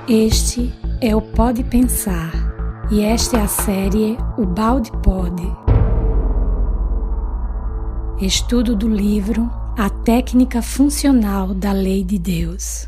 Este é o Pode Pensar e esta é a série O Balde Pode. Estudo do livro A Técnica Funcional da Lei de Deus.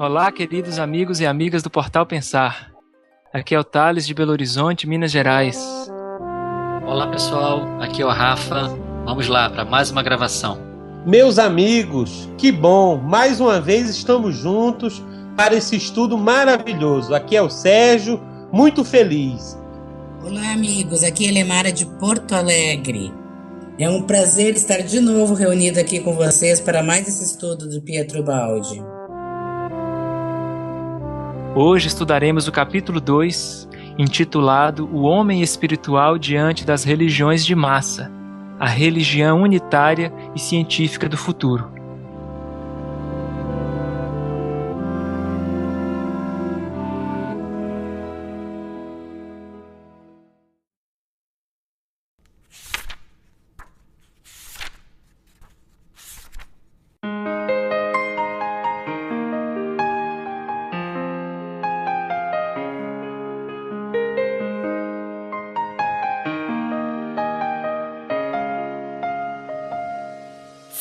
Olá, queridos amigos e amigas do Portal Pensar. Aqui é o Thales de Belo Horizonte, Minas Gerais. Olá, pessoal. Aqui é o Rafa. Vamos lá para mais uma gravação. Meus amigos, que bom! Mais uma vez estamos juntos para esse estudo maravilhoso. Aqui é o Sérgio, muito feliz. Olá, amigos. Aqui é Lemara de Porto Alegre. É um prazer estar de novo reunido aqui com vocês para mais esse estudo do Pietro Baldi. Hoje estudaremos o capítulo 2, intitulado O Homem Espiritual diante das Religiões de Massa, a religião unitária e científica do futuro.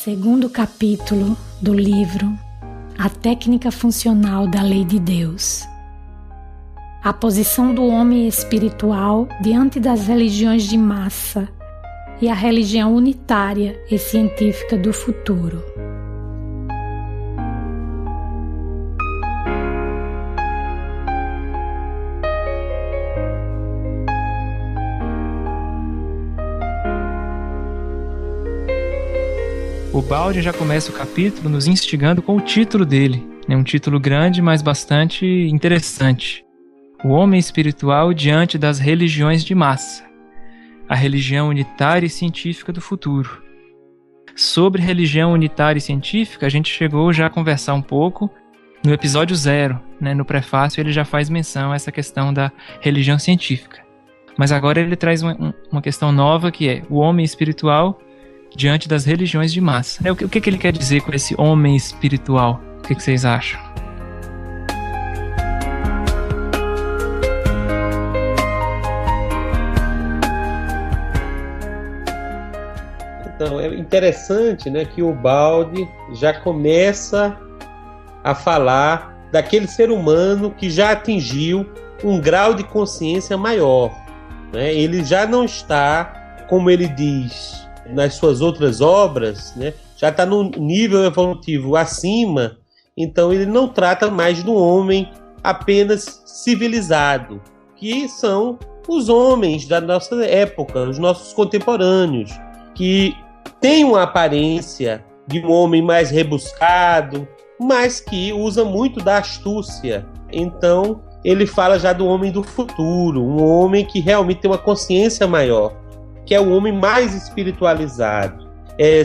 Segundo capítulo do livro A Técnica Funcional da Lei de Deus. A posição do homem espiritual diante das religiões de massa e a religião unitária e científica do futuro. O Baldi já começa o capítulo nos instigando com o título dele, um título grande, mas bastante interessante. O Homem Espiritual diante das Religiões de Massa, a religião unitária e científica do futuro. Sobre religião unitária e científica, a gente chegou já a conversar um pouco no episódio 0, no prefácio ele já faz menção a essa questão da religião científica. Mas agora ele traz uma questão nova que é o homem espiritual diante das religiões de massa. O que ele quer dizer com esse homem espiritual? O que vocês acham? Então, é interessante, que o Baldi já começa a falar daquele ser humano que já atingiu um grau de consciência maior. Ele já não está, como ele diz nas suas outras obras, já está num nível evolutivo acima, então ele não trata mais do homem apenas civilizado, que são os homens da nossa época, os nossos contemporâneos, que têm uma aparência de um homem mais rebuscado, mas que usa muito da astúcia. Então ele fala já do homem do futuro, um homem que realmente tem uma consciência maior, que é o homem mais espiritualizado.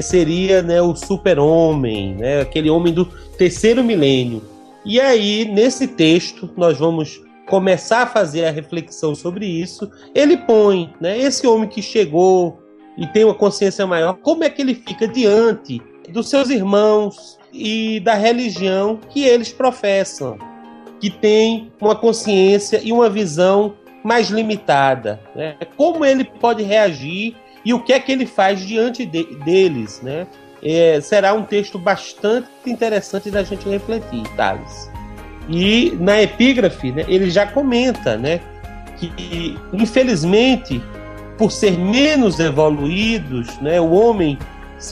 Seria o super-homem, aquele homem do terceiro milênio. E aí, nesse texto, nós vamos começar a fazer a reflexão sobre isso. Ele põe esse homem que chegou e tem uma consciência maior, como é que ele fica diante dos seus irmãos e da religião que eles professam, que tem uma consciência e uma visão mais limitada, Como ele pode reagir e o que é que ele faz diante deles, Será um texto bastante interessante da gente refletir, Thales. E na epígrafe, ele já comenta, que infelizmente, por ser menos evoluídos, né, o homem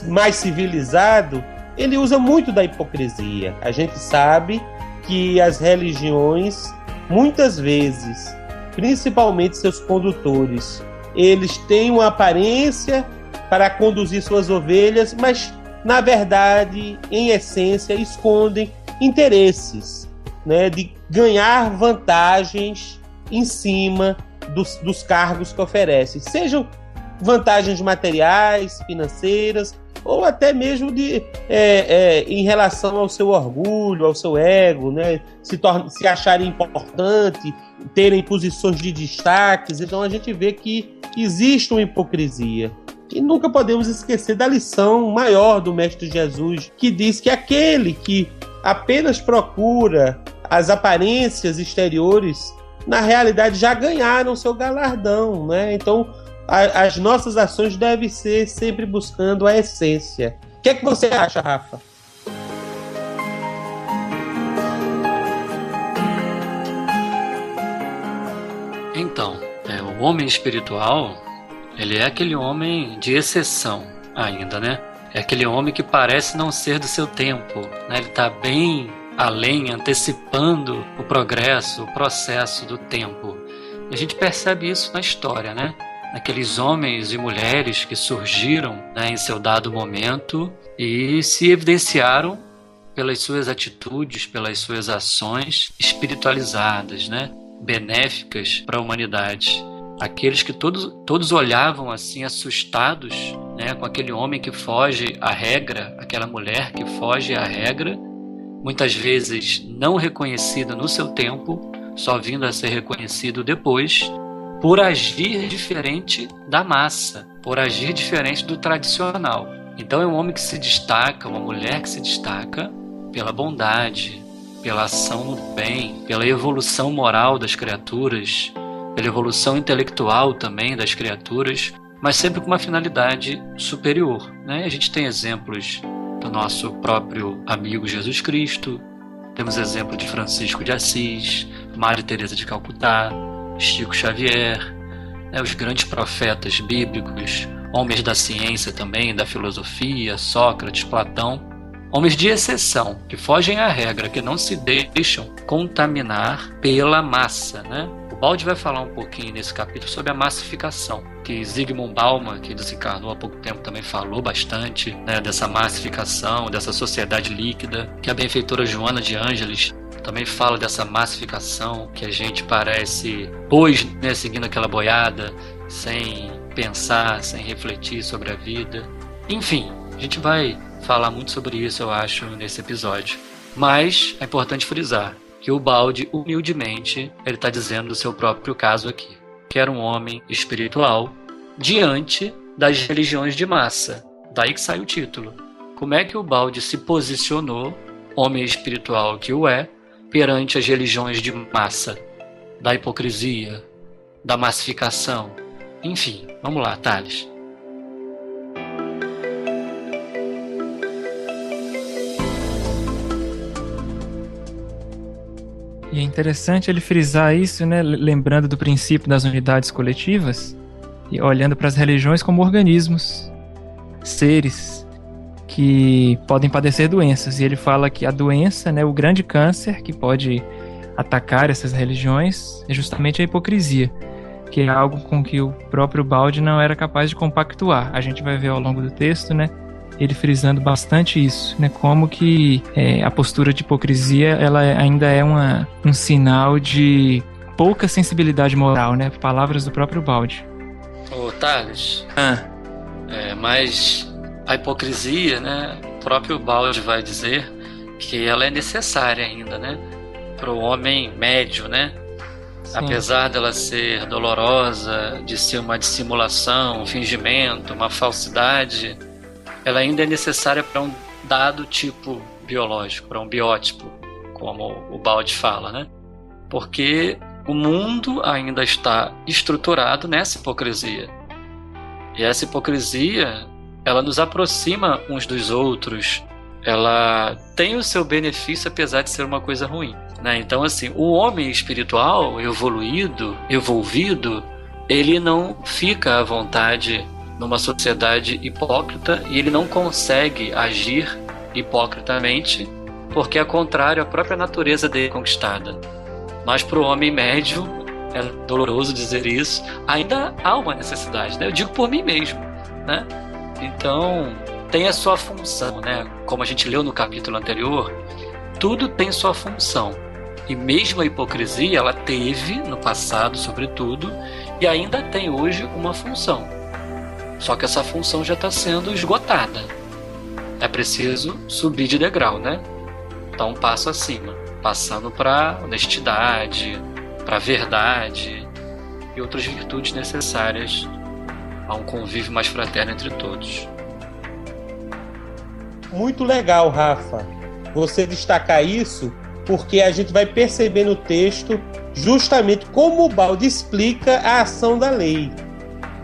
mais civilizado, ele usa muito da hipocrisia. A gente sabe que as religiões, muitas vezes, principalmente seus condutores, eles têm uma aparência para conduzir suas ovelhas, mas, na verdade, em essência, escondem interesses, né, de ganhar vantagens em cima dos cargos que oferecem, sejam vantagens materiais, financeiras, ou até mesmo em relação ao seu orgulho, ao seu ego, né? Se acharem importante, terem posições de destaques. Então a gente vê que existe uma hipocrisia. E nunca podemos esquecer da lição maior do Mestre Jesus, que diz que aquele que apenas procura as aparências exteriores, na realidade já ganharam seu galardão, né? Então as nossas ações devem ser sempre buscando a essência. O que é que você acha, Rafa? Então, o homem espiritual, ele é aquele homem de exceção ainda, né? É aquele homem que parece não ser do seu tempo, né? Ele está bem além, antecipando o progresso, o processo do tempo. E a gente percebe isso na história, né? Aqueles homens e mulheres que surgiram, né, em seu dado momento e se evidenciaram pelas suas atitudes, pelas suas ações espiritualizadas, né, benéficas para a humanidade. Aqueles que todos olhavam assim assustados, né, com aquele homem que foge à regra, aquela mulher que foge à regra, muitas vezes não reconhecida no seu tempo, só vindo a ser reconhecido depois, por agir diferente da massa, por agir diferente do tradicional. Então é um homem que se destaca, uma mulher que se destaca pela bondade, pela ação no bem, pela evolução moral das criaturas, pela evolução intelectual também das criaturas, mas sempre com uma finalidade superior, né? A gente tem exemplos do nosso próprio amigo Jesus Cristo, temos exemplo de Francisco de Assis, Maria Teresa de Calcutá, Chico Xavier, né, os grandes profetas bíblicos, homens da ciência também, da filosofia, Sócrates, Platão, homens de exceção, que fogem à regra, que não se deixam contaminar pela massa, né? O Baldi vai falar um pouquinho nesse capítulo sobre a massificação, que Zygmunt Bauman, que desencarnou há pouco tempo, também falou bastante, né, dessa massificação, dessa sociedade líquida, que a benfeitora Joana de Ângeles também fala dessa massificação, que a gente parece, pois, né, seguindo aquela boiada, sem pensar, sem refletir sobre a vida. Enfim, a gente vai falar muito sobre isso, eu acho, nesse episódio. Mas é importante frisar que o Baldi, humildemente, ele está dizendo do seu próprio caso aqui, que era um homem espiritual diante das religiões de massa. Daí que sai o título. Como é que o Baldi se posicionou, homem espiritual que o é, perante as religiões de massa, da hipocrisia, da massificação? Enfim, vamos lá, Thales. E é interessante ele frisar isso, né, lembrando do princípio das unidades coletivas e olhando para as religiões como organismos, seres que podem padecer doenças. E ele fala que a doença, né, o grande câncer que pode atacar essas religiões é justamente a hipocrisia, que é algo com que o próprio Baldi não era capaz de compactuar. A gente vai ver ao longo do texto, né, ele frisando bastante isso, né, como que a postura de hipocrisia ela ainda é um sinal de pouca sensibilidade moral, né, palavras do próprio Baldi. Ô, Thales, mas a hipocrisia, né, o próprio Baldi vai dizer que ela é necessária ainda, né, para o homem médio, né? Sim. Apesar dela ser dolorosa, de ser uma dissimulação, um fingimento, uma falsidade, ela ainda é necessária para um dado tipo biológico, para um biótipo, como o Baldi fala, né? Porque o mundo ainda está estruturado nessa hipocrisia. E essa hipocrisia, ela nos aproxima uns dos outros, ela tem o seu benefício apesar de ser uma coisa ruim. né? Então, assim, o homem espiritual evolvido, ele não fica à vontade numa sociedade hipócrita e ele não consegue agir hipocritamente, porque é contrário à própria natureza dele conquistada. Mas para o homem médio, é doloroso dizer isso, ainda há uma necessidade, né? Eu digo por mim mesmo, né? Então, tem a sua função, né? Como a gente leu no capítulo anterior, tudo tem sua função. E mesmo a hipocrisia, ela teve no passado, sobretudo, e ainda tem hoje uma função. Só que essa função já está sendo esgotada. É preciso subir de degrau, né? Dar um passo acima, passando para honestidade, para a verdade e outras virtudes necessárias a um convívio mais fraterno entre todos. Muito legal, Rafa, você destacar isso, porque a gente vai perceber no texto justamente como o Balde explica a ação da lei.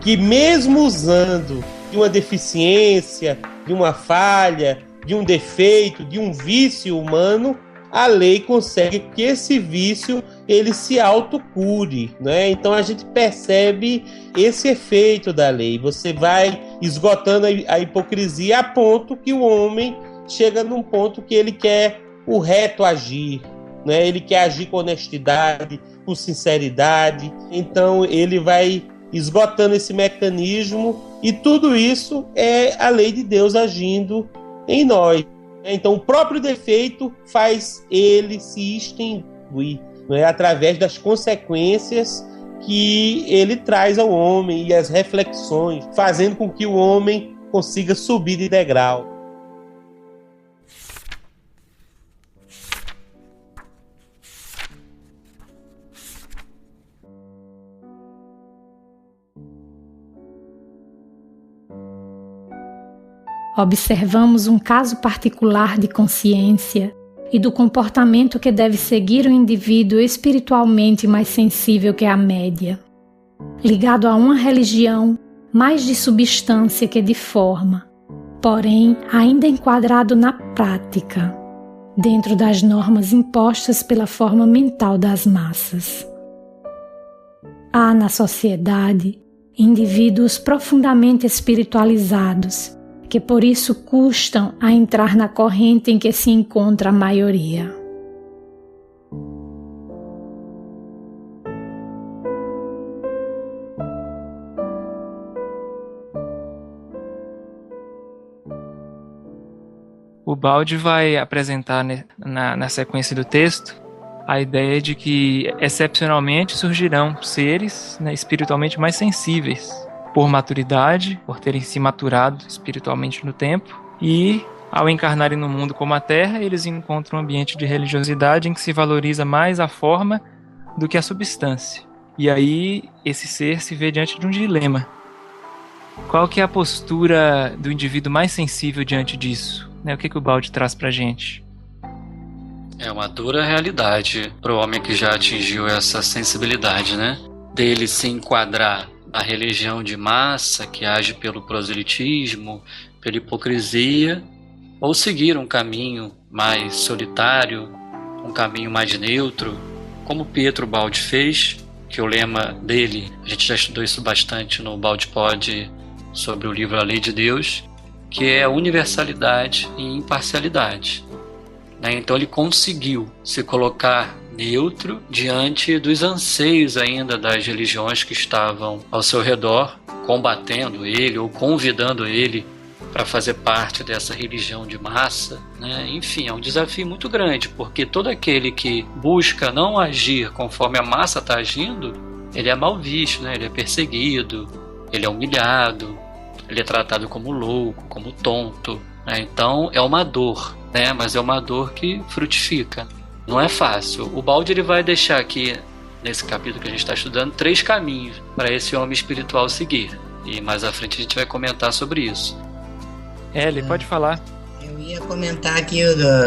Que mesmo usando de uma deficiência, de uma falha, de um defeito, de um vício humano, a lei consegue que esse vício ele se autocure, né? Então a gente percebe esse efeito da lei. Você vai esgotando a hipocrisia a ponto que o homem chega num ponto que ele quer o reto agir, né? Ele quer agir com honestidade, com sinceridade. Então ele vai esgotando esse mecanismo e tudo isso é a lei de Deus agindo em nós. Então o próprio defeito faz ele se extinguir, né, através das consequências que ele traz ao homem e as reflexões, fazendo com que o homem consiga subir de degrau. Observamos um caso particular de consciência e do comportamento que deve seguir o indivíduo espiritualmente mais sensível que a média, ligado a uma religião mais de substância que de forma, porém ainda enquadrado na prática, dentro das normas impostas pela forma mental das massas. Há na sociedade indivíduos profundamente espiritualizados, que por isso custam a entrar na corrente em que se encontra a maioria. O Balde vai apresentar na sequência do texto a ideia de que excepcionalmente surgirão seres, né, espiritualmente mais sensíveis, por maturidade, por terem se maturado espiritualmente no tempo, e ao encarnarem no mundo como a Terra, eles encontram um ambiente de religiosidade em que se valoriza mais a forma do que a substância. E aí esse ser se vê diante de um dilema. Qual que é a postura do indivíduo mais sensível diante disso? O que o Balde traz pra gente? É uma dura realidade para o homem que já atingiu essa sensibilidade, né? Dele se enquadrar a religião de massa que age pelo proselitismo, pela hipocrisia, ou seguir um caminho mais solitário, um caminho mais neutro, como Pietro Baldi fez, que o lema dele, a gente já estudou isso bastante no Baldi Pod sobre o livro A Lei de Deus, que é a universalidade e imparcialidade. Então ele conseguiu se colocar neutro diante dos anseios ainda das religiões que estavam ao seu redor, combatendo ele ou convidando ele para fazer parte dessa religião de massa, né? Enfim, é um desafio muito grande, porque todo aquele que busca não agir conforme a massa está agindo, ele é mal visto, né? Ele é perseguido, ele é humilhado, ele é tratado como louco, como tonto, né? Então é uma dor, né? Mas é uma dor que frutifica. Não é fácil. O Baldi ele vai deixar aqui, nesse capítulo que a gente está estudando, 3 caminhos para esse homem espiritual seguir. E mais à frente a gente vai comentar sobre isso. Ele pode falar. Eu ia comentar aqui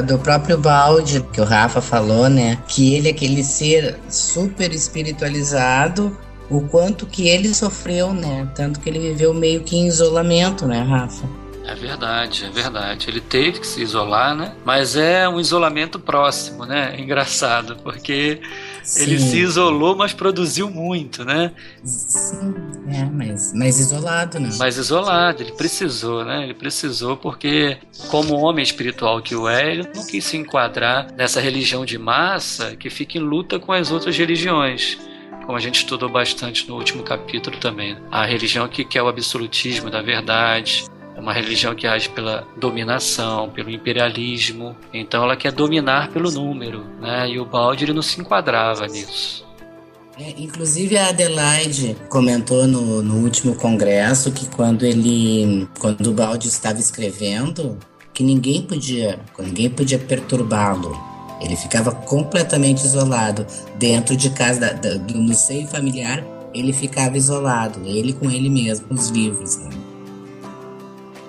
do próprio Baldi, que o Rafa falou, né? Que ele é aquele ser super espiritualizado, o quanto que ele sofreu, né? Tanto que ele viveu meio que em isolamento, né, Rafa? É verdade, é verdade. Ele teve que se isolar, né? Mas é um isolamento próximo, né? É engraçado, porque ele se isolou, mas produziu muito, né? Sim, mas isolado, né? Mas isolado, ele precisou, né? Ele precisou porque, como homem espiritual que o é, ele não quis se enquadrar nessa religião de massa que fica em luta com as outras religiões. Como a gente estudou bastante no último capítulo também. A religião que quer o absolutismo da verdade, é uma religião que age pela dominação, pelo imperialismo. Então ela quer dominar pelo número, né? E o Balde, ele não se enquadrava nisso. Inclusive a Adelaide comentou no último congresso que quando o Balde estava escrevendo, que ninguém podia perturbá-lo. Ele ficava completamente isolado. Dentro de casa, no seio familiar, ele ficava isolado. Ele com ele mesmo, com os livros, né?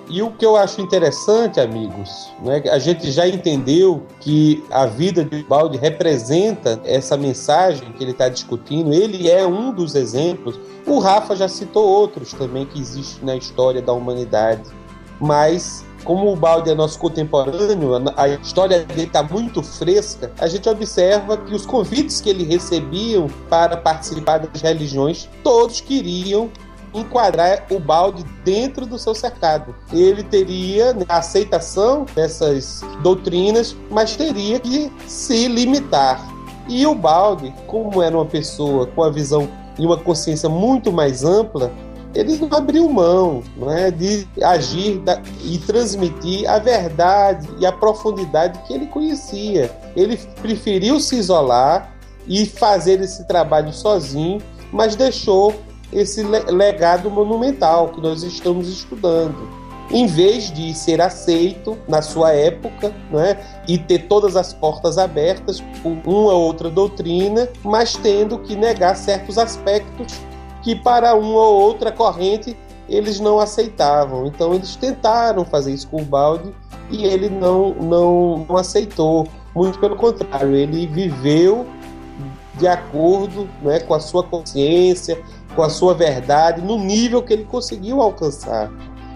E o que eu acho interessante, amigos, né, a gente já entendeu que a vida de Balde representa essa mensagem que ele está discutindo. Ele é um dos exemplos. O Rafa já citou outros também que existem na história da humanidade. Mas, como o Balde é nosso contemporâneo, a história dele está muito fresca, a gente observa que os convites que ele recebia para participar das religiões, todos queriam enquadrar o Balde dentro do seu cercado. Ele teria a aceitação dessas doutrinas, mas teria que se limitar. E o Balde, como era uma pessoa com a visão e uma consciência muito mais ampla, ele não abriu mão, não é, de agir e transmitir a verdade e a profundidade que ele conhecia. Ele preferiu se isolar e fazer esse trabalho sozinho, mas deixou esse legado monumental que nós estamos estudando, em vez de ser aceito na sua época, né, e ter todas as portas abertas por uma ou outra doutrina, mas tendo que negar certos aspectos que para uma ou outra corrente eles não aceitavam. Então eles tentaram fazer isso com o Balde e ele não aceitou. Muito pelo contrário, ele viveu de acordo, né, com a sua consciência, com a sua verdade, no nível que ele conseguiu alcançar,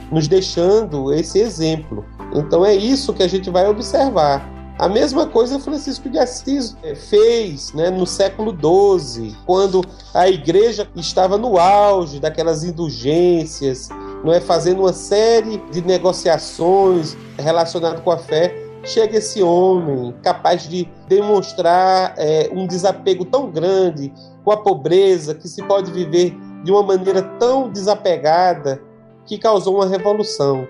nos deixando esse exemplo. Então é isso que a gente vai observar. A mesma coisa Francisco de Assis fez, né, no século XII, quando a igreja estava no auge daquelas indulgências, não é, fazendo uma série de negociações relacionadas com a fé. Chega esse homem capaz de demonstrar um desapego tão grande com a pobreza, que se pode viver de uma maneira tão desapegada, que causou uma revolução.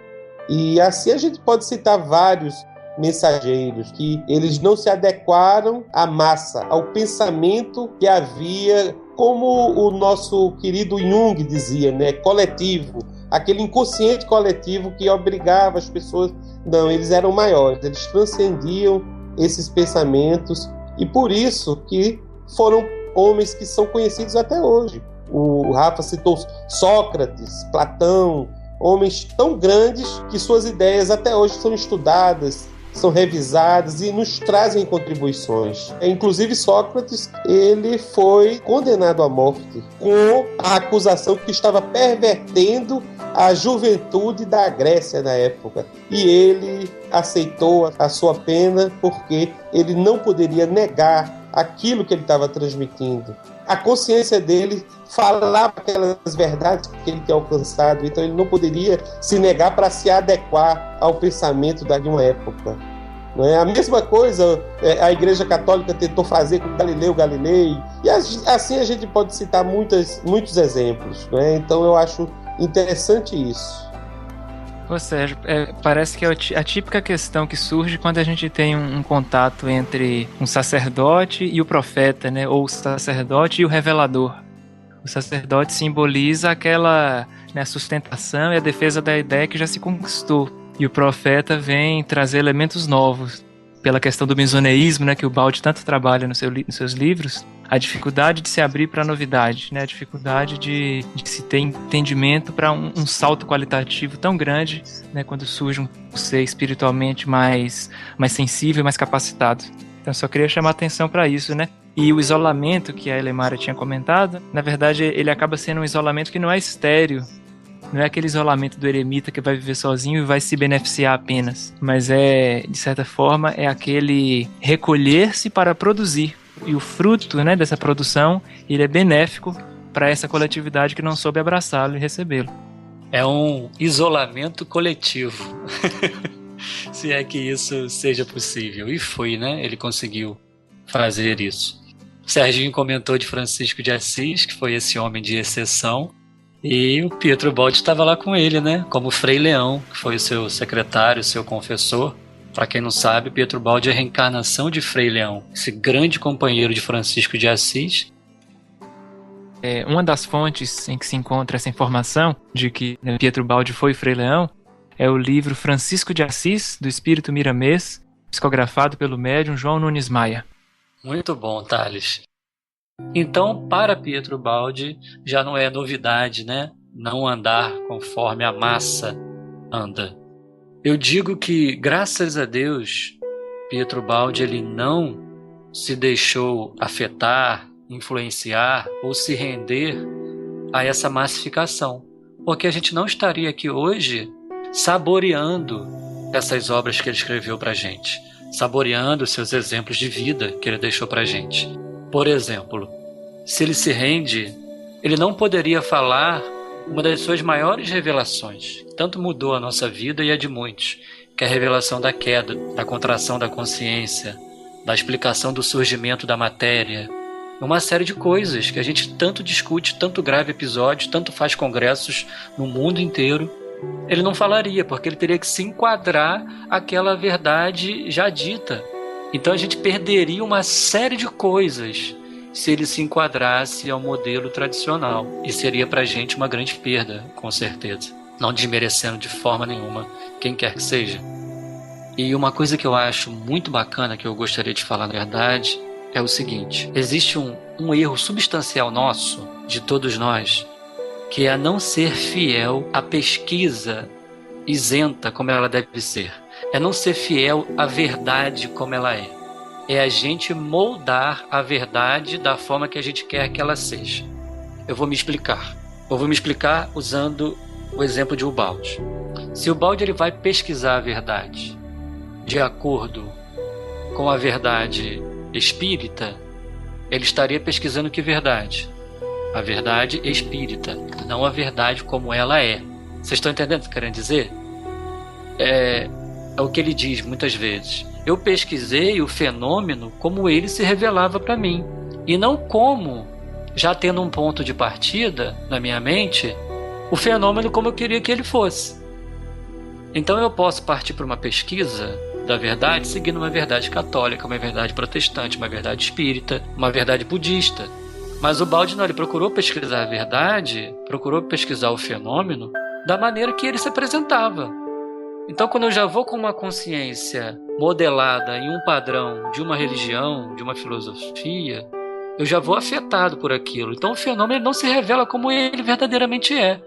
E assim a gente pode citar vários mensageiros que eles não se adequaram à massa, ao pensamento que havia, como o nosso querido Jung dizia, né, coletivo, aquele inconsciente coletivo que obrigava as pessoas. Não, eles eram maiores, eles transcendiam esses pensamentos e por isso que foram homens que são conhecidos até hoje. O Rafa citou Sócrates, Platão, homens tão grandes que suas ideias até hoje são estudadas, são revisadas e nos trazem contribuições. Inclusive Sócrates, ele foi condenado à morte com a acusação que estava pervertendo a juventude da Grécia na época. E ele aceitou a sua pena porque ele não poderia negar aquilo que ele estava transmitindo. A consciência dele falava aquelas verdades que ele tinha alcançado, então ele não poderia se negar para se adequar ao pensamento de uma época. Não é? A mesma coisa a Igreja Católica tentou fazer com Galileu Galilei, e assim a gente pode citar muitos exemplos. Não é? Então eu acho interessante isso. Ô Sérgio, parece que é a típica questão que surge quando a gente tem um contato entre um sacerdote e o profeta, né? Ou o sacerdote e o revelador. O sacerdote simboliza aquela, né, sustentação e a defesa da ideia que já se conquistou. E o profeta vem trazer elementos novos. Pela questão do misoneísmo, né, que o Balde tanto trabalha nos seus livros, a dificuldade de se abrir para a novidade, né, a dificuldade de se ter entendimento para um salto qualitativo tão grande, né, quando surge um ser espiritualmente mais sensível, mais capacitado. Então, só queria chamar a atenção para isso, né? E o isolamento que a Elemara tinha comentado, na verdade, ele acaba sendo um isolamento que não é estéril, Não é aquele isolamento do eremita que vai viver sozinho e vai se beneficiar apenas, mas é, de certa forma, é aquele recolher-se para produzir. E o fruto, né, dessa produção, ele é benéfico para essa coletividade que não soube abraçá-lo e recebê-lo. É um isolamento coletivo. Se é que isso seja possível. E foi, né? Ele conseguiu fazer isso. O Serginho comentou de Francisco de Assis, que foi esse homem de exceção. E o Pietro Baldi estava lá com ele, né? Como Frei Leão, que foi o seu secretário, o seu confessor. Para quem não sabe, Pietro Baldi é a reencarnação de Frei Leão, esse grande companheiro de Francisco de Assis. Uma das fontes em que se encontra essa informação de que Pietro Baldi foi Frei Leão é o livro Francisco de Assis, do Espírito Miramês, psicografado pelo médium João Nunes Maia. Muito bom, Thales. Então, para Pietro Baldi, já não é novidade, né? Não andar conforme a massa anda. Eu digo que, graças a Deus, Pietro Baldi ele não se deixou afetar, influenciar ou se render a essa massificação. Porque a gente não estaria aqui hoje saboreando essas obras que ele escreveu para a gente, saboreando seus exemplos de vida que ele deixou para a gente. Por exemplo, se ele se rende, ele não poderia falar uma das suas maiores revelações, que tanto mudou a nossa vida e a de muitos, que é a revelação da queda, da contração da consciência, da explicação do surgimento da matéria, uma série de coisas que a gente tanto discute, tanto grava episódios, tanto faz congressos no mundo inteiro. Ele não falaria, porque ele teria que se enquadrar àquela verdade já dita. Então a gente perderia uma série de coisas se ele se enquadrasse ao modelo tradicional. E seria pra gente uma grande perda, com certeza. Não desmerecendo de forma nenhuma quem quer que seja. E uma coisa que eu acho muito bacana, que eu gostaria de falar na verdade, é o seguinte: existe um erro substancial nosso, de todos nós, que é a não ser fiel à pesquisa isenta como ela deve ser. É não ser fiel à verdade como ela é. É a gente moldar a verdade da forma que a gente quer que ela seja. Eu vou me explicar. Eu vou me explicar usando o exemplo de Ubaldi. Se o Ubaldi ele vai pesquisar a verdade de acordo com a verdade espírita, ele estaria pesquisando que verdade? A verdade espírita, não a verdade como ela é. Vocês estão entendendo o que eu quero dizer? É o que ele diz muitas vezes. Eu pesquisei o fenômeno como ele se revelava para mim, e não como, já tendo um ponto de partida na minha mente, o fenômeno como eu queria que ele fosse. Então eu posso partir para uma pesquisa da verdade seguindo uma verdade católica, uma verdade protestante, uma verdade espírita, uma verdade budista. Mas o Baldi não, ele procurou pesquisar a verdade, procurou pesquisar o fenômeno da maneira que ele se apresentava. Então, quando eu já vou com uma consciência modelada em um padrão de uma religião, de uma filosofia, eu já vou afetado por aquilo. Então, o fenômeno não se revela como ele verdadeiramente é,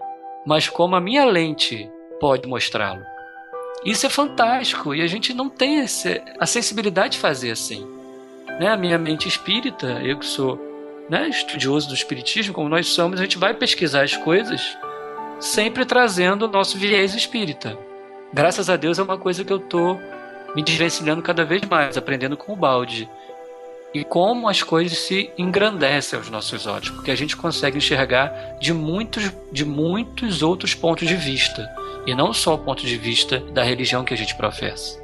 mas como a minha lente pode mostrá-lo. Isso é fantástico, e a gente não tem a sensibilidade de fazer assim. Né? A minha mente espírita, eu que sou estudioso do espiritismo, como nós somos, a gente vai pesquisar as coisas sempre trazendo o nosso viés espírita. Graças a Deus é uma coisa que eu estou me desvencilhando cada vez mais, aprendendo com o Baldi. E como as coisas se engrandecem aos nossos olhos, porque a gente consegue enxergar de muitos outros pontos de vista, e não só o ponto de vista da religião que a gente professa.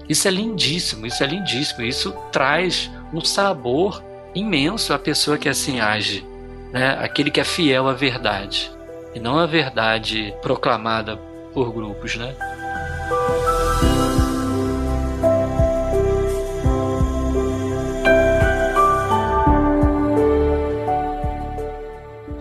Isso é lindíssimo, isso traz um sabor imenso à pessoa que assim age, né? Aquele que é fiel à verdade, e não à verdade proclamada por grupos, né?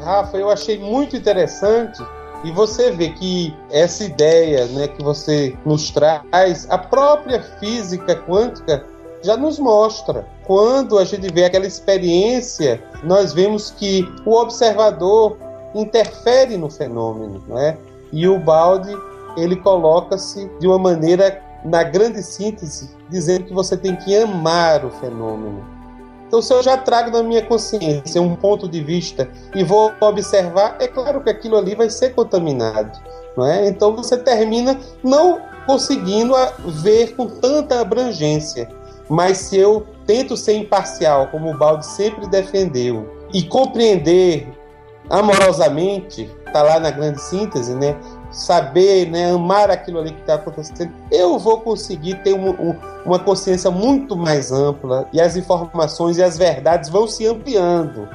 Rafa, eu achei muito interessante, e você vê que essa ideia, né, que você nos traz, a própria física quântica já nos mostra. Quando a gente vê aquela experiência, nós vemos que o observador interfere no fenômeno, né? E o Baldi, ele coloca-se de uma maneira, na grande síntese, dizendo que você tem que amar o fenômeno. Então, se eu já trago na minha consciência um ponto de vista e vou observar, é claro que aquilo ali vai ser contaminado, não é? Então, você termina não conseguindo ver com tanta abrangência. Mas se eu tento ser imparcial, como o Baldi sempre defendeu, e compreender amorosamente, está lá na grande síntese, né? Saber, né, amar aquilo ali que está acontecendo, eu vou conseguir ter uma consciência muito mais ampla, e as informações e as verdades vão se ampliando.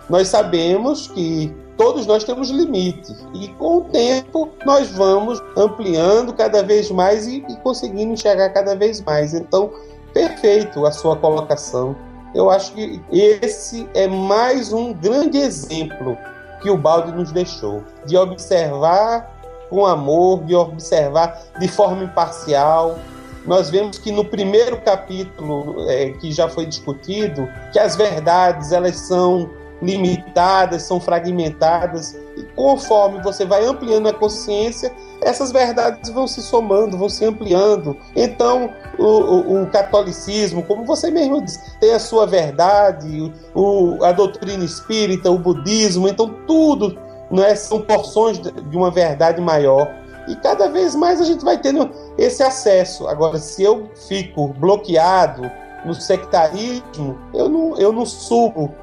Nós sabemos que todos nós temos limites, e com o tempo nós vamos ampliando cada vez mais e conseguindo enxergar cada vez mais. Então, perfeito a sua colocação. Eu acho que esse é mais um grande exemplo que o Baldi nos deixou, de observar com amor, de observar de forma imparcial. Nós vemos que no primeiro capítulo, que já foi discutido, que as verdades elas são limitadas, são fragmentadas, e conforme você vai ampliando a consciência, essas verdades vão se somando, vão se ampliando. Então, o catolicismo, como você mesmo disse, tem a sua verdade, a doutrina espírita, o budismo, então tudo, não é, são porções de uma verdade maior. E cada vez mais a gente vai tendo esse acesso. Agora, se eu fico bloqueado no sectarismo, eu não subo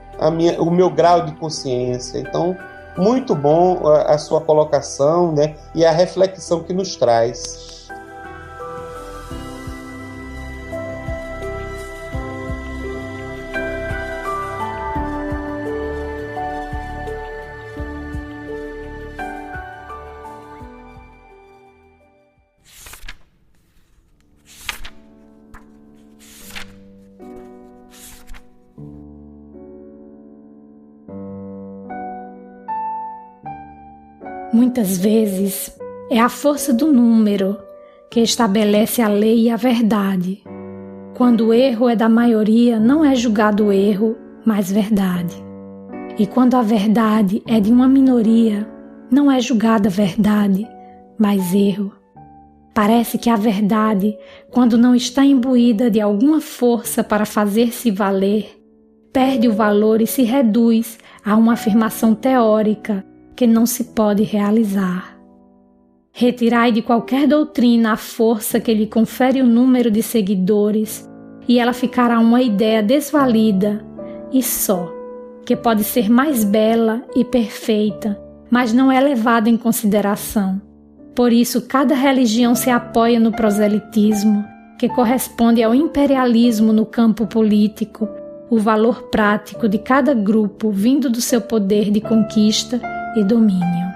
o meu grau de consciência. Então, muito bom a sua colocação, né, e a reflexão que nos traz. Muitas vezes é a força do número que estabelece a lei e a verdade. Quando o erro é da maioria, não é julgado erro, mas verdade. E quando a verdade é de uma minoria, não é julgada verdade, mas erro. Parece que a verdade, quando não está imbuída de alguma força para fazer-se valer, perde o valor e se reduz a uma afirmação teórica que não se pode realizar. Retirai de qualquer doutrina a força que lhe confere o número de seguidores e ela ficará uma ideia desvalida e só, que pode ser mais bela e perfeita, mas não é levada em consideração. Por isso, cada religião se apoia no proselitismo, que corresponde ao imperialismo no campo político, o valor prático de cada grupo vindo do seu poder de conquista e domínio.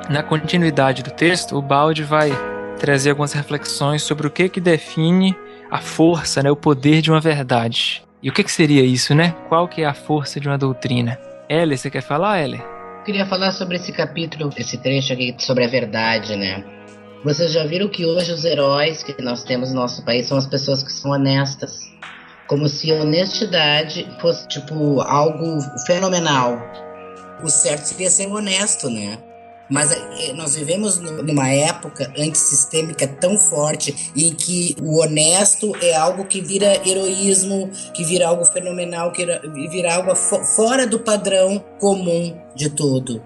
Na continuidade do texto, o Baldi vai trazer algumas reflexões sobre o que define a força, né, o poder de uma verdade. E o que seria isso, né? Qual que é a força de uma doutrina? Heller, você quer falar, Heller? Eu queria falar sobre esse capítulo, esse trecho aqui, sobre a verdade, né? Vocês já viram que hoje os heróis que nós temos no nosso país são as pessoas que são honestas. Como se honestidade fosse, tipo, algo fenomenal. O certo seria ser honesto, né? Mas nós vivemos numa época antissistêmica tão forte em que o honesto é algo que vira heroísmo, que vira algo fenomenal, que vira algo fora do padrão comum de tudo.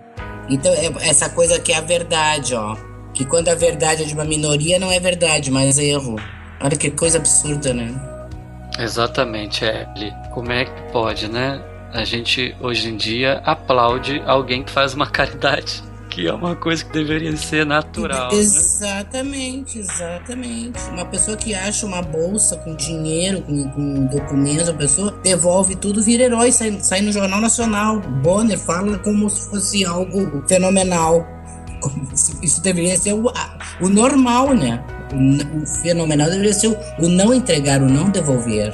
Então, é essa coisa que é a verdade, ó. Que quando a verdade é de uma minoria, não é verdade, mas é erro. Olha que coisa absurda, né? Exatamente, Eli. Como é que pode, né? A gente, hoje em dia, aplaude alguém que faz uma caridade, que é uma coisa que deveria ser natural. Exatamente, né? Exatamente. Uma pessoa que acha uma bolsa com dinheiro, com documentos, a pessoa devolve tudo, vira herói, sai no Jornal Nacional. Bonner fala como se fosse algo fenomenal. Isso deveria ser o normal, né? O fenomenal deveria ser o não entregar, o não devolver.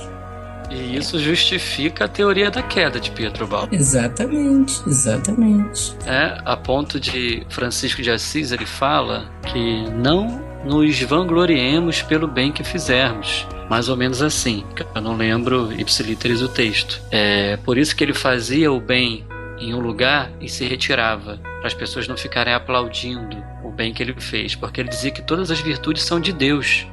E isso justifica a teoria da queda de Pietro Baldi. Exatamente. A ponto de Francisco de Assis, ele fala que não nos vangloriemos pelo bem que fizermos. Mais ou menos assim, eu não lembro ipsiliteris o texto. É por isso que ele fazia o bem em um lugar e se retirava, para as pessoas não ficarem aplaudindo o bem que ele fez, porque ele dizia que todas as virtudes são de Deus.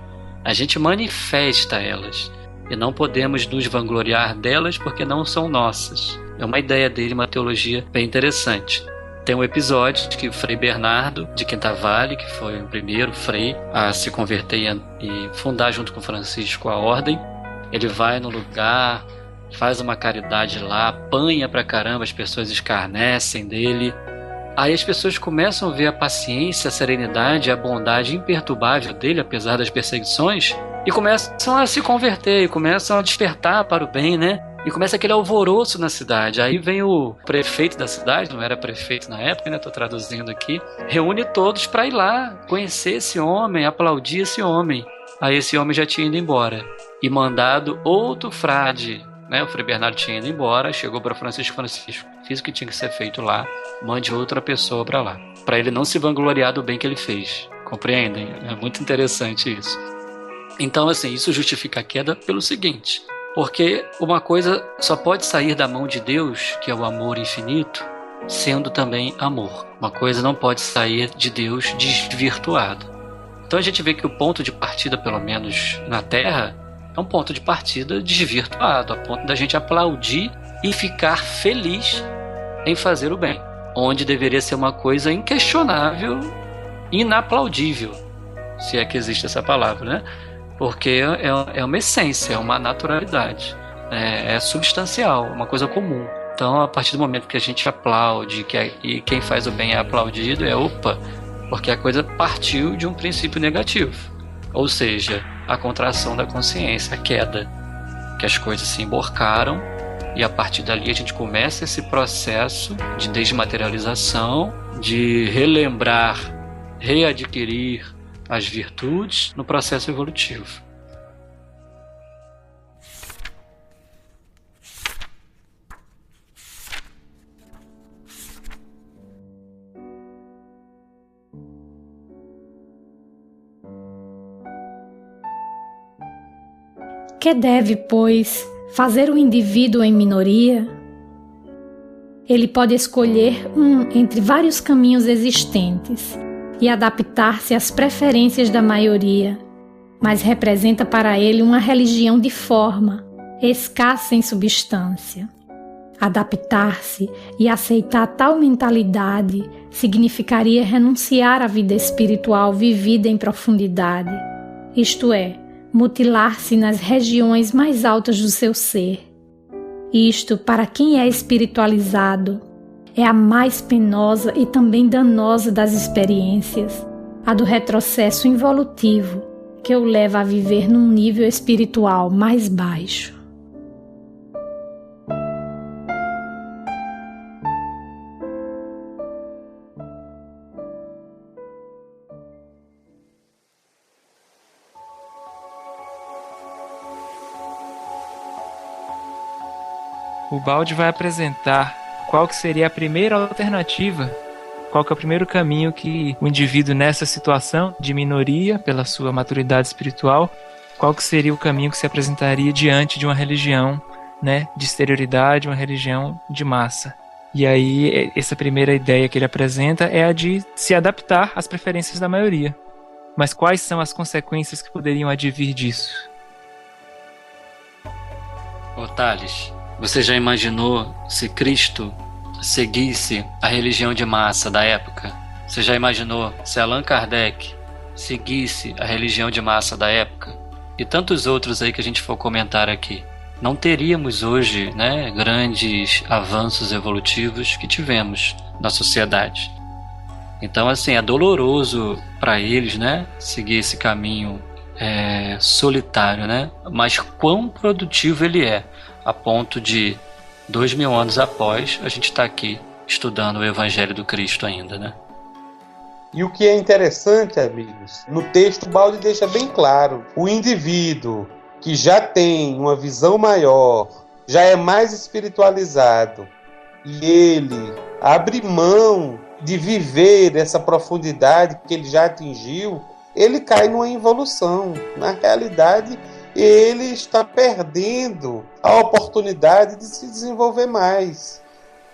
A gente manifesta elas e não podemos nos vangloriar delas porque não são nossas. É uma ideia dele, uma teologia bem interessante. Tem um episódio que o Frei Bernardo de Quintavalle, que foi o primeiro frei a se converter e fundar junto com Francisco a ordem, ele vai no lugar, faz uma caridade lá, apanha pra caramba, as pessoas escarnecem dele. Aí as pessoas começam a ver a paciência, a serenidade, a bondade imperturbável dele, apesar das perseguições, e começam a se converter, e começam a despertar para o bem, né? E começa aquele alvoroço na cidade. Aí vem o prefeito da cidade, não era prefeito na época, né? Estou traduzindo aqui. Reúne todos para ir lá, conhecer esse homem, aplaudir esse homem. Aí esse homem já tinha ido embora. E mandado outro frade, né? O Frei Bernardo tinha ido embora, chegou para Francisco, fiz o que tinha que ser feito lá, mande outra pessoa para lá. Para ele não se vangloriar do bem que ele fez. Compreendem? É muito interessante isso. Então, assim, isso justifica a queda pelo seguinte... Porque uma coisa só pode sair da mão de Deus, que é o amor infinito, sendo também amor. Uma coisa não pode sair de Deus desvirtuado. Então a gente vê que o ponto de partida, pelo menos na Terra, é um ponto de partida desvirtuado, a ponto da gente aplaudir e ficar feliz em fazer o bem. Onde deveria ser uma coisa inquestionável, inaplaudível, se é que existe essa palavra, né? Porque é uma essência, é uma naturalidade, é substancial, uma coisa comum. Então, a partir do momento que a gente aplaude e quem faz o bem é aplaudido, porque a coisa partiu de um princípio negativo. Ou seja, a contração da consciência, a queda, que as coisas se emborcaram e a partir dali a gente começa esse processo de desmaterialização, de relembrar, readquirir as virtudes no processo evolutivo. Que deve, pois, fazer o indivíduo em minoria? Ele pode escolher um entre vários caminhos existentes e adaptar-se às preferências da maioria, mas representa para ele uma religião de forma, escassa em substância. Adaptar-se e aceitar tal mentalidade significaria renunciar à vida espiritual vivida em profundidade, isto é, mutilar-se nas regiões mais altas do seu ser. Isto, para quem é espiritualizado, é a mais penosa e também danosa das experiências, a do retrocesso involutivo, que o leva a viver num nível espiritual mais baixo. O Baldi vai apresentar qual que seria a primeira alternativa, qual que é o primeiro caminho que o indivíduo nessa situação de minoria, pela sua maturidade espiritual, qual que seria o caminho que se apresentaria diante de uma religião, né, de exterioridade, uma religião de massa. E aí, essa primeira ideia que ele apresenta é a de se adaptar às preferências da maioria. Mas quais são as consequências que poderiam advir disso? Ô Thales, você já imaginou se Cristo seguisse a religião de massa da época? Você já imaginou se Allan Kardec seguisse a religião de massa da época? E tantos outros aí que a gente for comentar aqui. Não teríamos hoje, né, grandes avanços evolutivos que tivemos na sociedade. Então, assim, é doloroso para eles, né, seguir esse caminho solitário, né? Mas quão produtivo ele é, a ponto de 2000 anos após a gente está aqui estudando o Evangelho do Cristo ainda, né? E o que é interessante, amigos, no texto Baldi deixa bem claro, o indivíduo que já tem uma visão maior, já é mais espiritualizado, e ele abre mão de viver essa profundidade que ele já atingiu, ele cai numa involução. Na realidade, ele está perdendo a oportunidade de se desenvolver mais.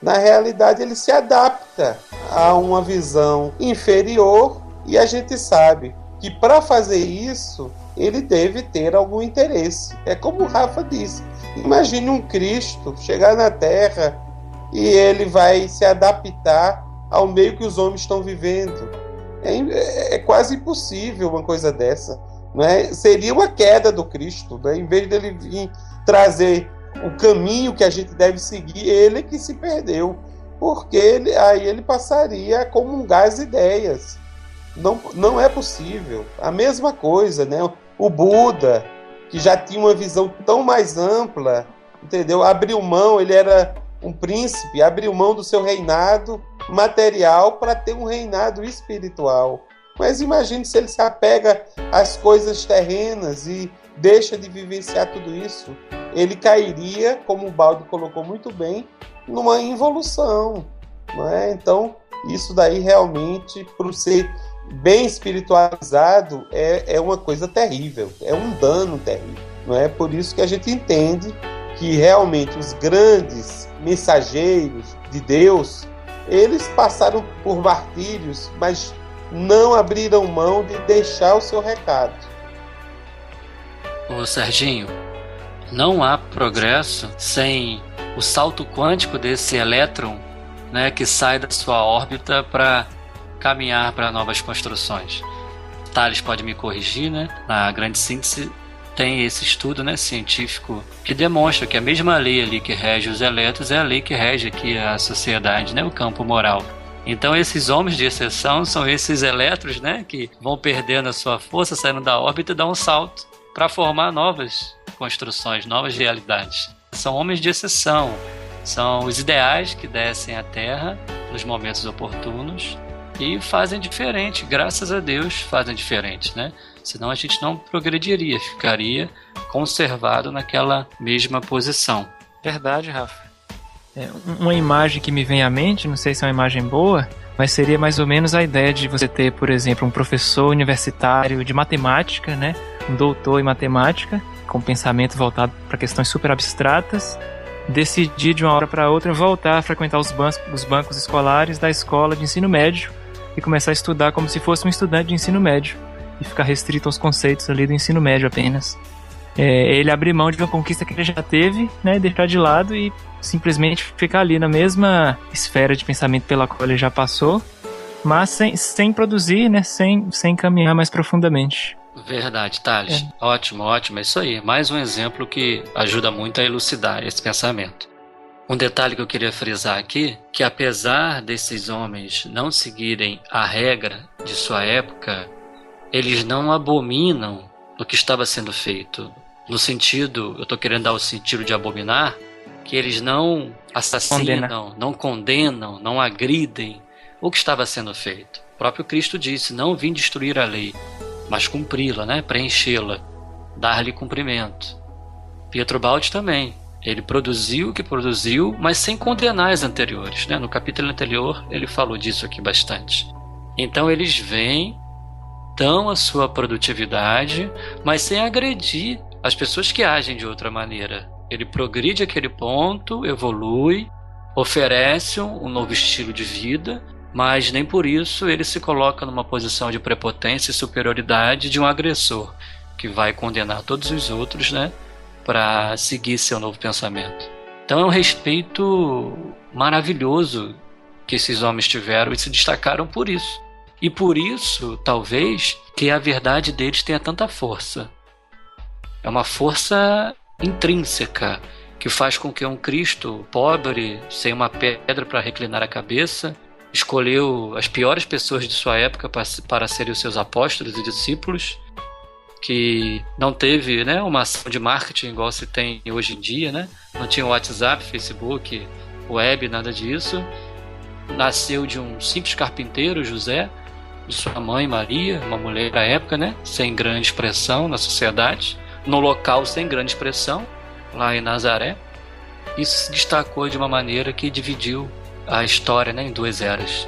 Na realidade, ele se adapta a uma visão inferior, e a gente sabe que para fazer isso, ele deve ter algum interesse. É como o Rafa disse, imagine um Cristo chegar na Terra e ele vai se adaptar ao meio que os homens estão vivendo. É quase impossível uma coisa dessa, não é? Seria uma queda do Cristo, né? Em vez dele vir trazer o caminho que a gente deve seguir, ele que se perdeu, porque aí ele passaria a comungar as ideias. Não é possível. A mesma coisa, né? O Buda, que já tinha uma visão tão mais ampla, entendeu? Abriu mão, ele era um príncipe, abriu mão do seu reinado material para ter um reinado espiritual. Mas imagine se ele se apega às coisas terrenas e deixa de vivenciar tudo isso. Ele cairia, como o Baldi colocou muito bem, numa involução, não é? Então, isso daí realmente, por ser bem espiritualizado, é uma coisa terrível, é um dano terrível, não é? Por isso que a gente entende que realmente os grandes mensageiros de Deus, eles passaram por martírios, mas não abriram mão de deixar o seu recado. Ô Serginho, não há progresso sem o salto quântico desse elétron, né, que sai da sua órbita para caminhar para novas construções. Tales pode me corrigir, né? Na grande síntese tem esse estudo, né, científico que demonstra que a mesma lei ali que rege os elétrons é a lei que rege aqui a sociedade, né, o campo moral. Então esses homens de exceção são esses elétrons, né, que vão perdendo a sua força, saindo da órbita e dão um salto para formar novas construções, novas realidades. São homens de exceção, são os ideais que descem à Terra nos momentos oportunos e fazem diferente, graças a Deus fazem diferente, né? Senão a gente não progrediria, ficaria conservado naquela mesma posição. Verdade, Rafa. Uma imagem que me vem à mente, não sei se é uma imagem boa, mas seria mais ou menos a ideia de você ter, por exemplo, um professor universitário de matemática, né? Um doutor em matemática, com pensamento voltado para questões super abstratas, decidir de uma hora para outra voltar a frequentar os bancos escolares da escola de ensino médio e começar a estudar como se fosse um estudante de ensino médio e ficar restrito aos conceitos ali do ensino médio apenas. Ele abrir mão de uma conquista que ele já teve, né, deixar de lado e simplesmente ficar ali na mesma esfera de pensamento pela qual ele já passou, mas sem produzir, né, sem caminhar mais profundamente. Verdade, Thales. Ótimo, é isso aí. Mais um exemplo que ajuda muito a elucidar esse pensamento. Um detalhe que eu queria frisar aqui, que apesar desses homens não seguirem a regra de sua época, eles não abominam o que estava sendo feito. No sentido, eu estou querendo dar o sentido de abominar, que eles não assassinam, não condenam, não agridem o que estava sendo feito. O próprio Cristo disse, não vim destruir a lei, mas cumpri-la, né? Preenchê-la, dar-lhe cumprimento. Pietro Baldi também. Ele produziu o que produziu, mas sem condenar as anteriores, né? No capítulo anterior ele falou disso aqui bastante. Então eles vêm, dão a sua produtividade, mas sem agredir as pessoas que agem de outra maneira. Ele progride aquele ponto, evolui, oferece um novo estilo de vida, mas nem por isso ele se coloca numa posição de prepotência e superioridade de um agressor que vai condenar todos os outros, né, para seguir seu novo pensamento. Então é um respeito maravilhoso que esses homens tiveram e se destacaram por isso. E por isso, talvez, que a verdade deles tenha tanta força. É uma força intrínseca que faz com que um Cristo pobre, sem uma pedra para reclinar a cabeça, escolheu as piores pessoas de sua época para serem os seus apóstolos e discípulos, que não teve, né, uma ação de marketing igual se tem hoje em dia, né? Não tinha WhatsApp, Facebook, web, nada disso. Nasceu de um simples carpinteiro, José, de sua mãe Maria, uma mulher da época, né, sem grande expressão na sociedade, num local sem grande expressão, lá em Nazaré. Isso se destacou de uma maneira que dividiu a história, né, em duas eras.